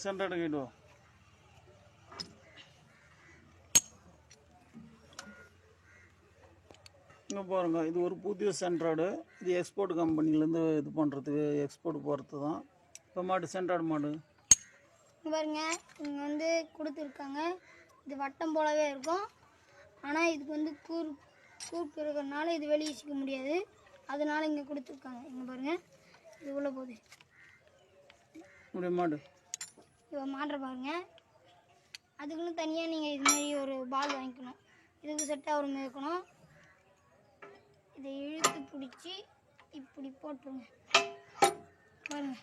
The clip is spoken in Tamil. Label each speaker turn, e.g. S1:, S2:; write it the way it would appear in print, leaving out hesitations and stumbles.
S1: சென்டர் எடுக்கிட்டு இங்கே பாருங்க, இது ஒரு புதிய சென்ட்ராய்டு. இது எக்ஸ்போர்ட் கம்பெனிலேருந்து இது பண்ணுறதுக்கு எக்ஸ்போர்ட் போகிறது தான். இப்போ மாடு சென்ட்ராய்டு மாடு
S2: பாருங்க, இங்கே வந்து கொடுத்துருக்காங்க. இது வட்டம் போலவே இருக்கும். ஆனால் இதுக்கு வந்து கூர்ப்பு இருக்கிறதுனால இது வெளியே சிக்க முடியாது. அதனால இங்கே கொடுத்துருக்காங்க. இங்கே பாருங்கள், இது உள்ள போகுது
S1: மாடு.
S2: இப்போ மாட்டுற பாருங்க. அதுக்குன்னு தனியாக நீங்கள் இது மாதிரி ஒரு பால் வாங்கிக்கணும். இதுக்கு செட்டாக ஒரு மேய்க்கணும். இதை இழுத்து பிடிச்சி இப்படி போட்டுருங்க பாருங்கள்.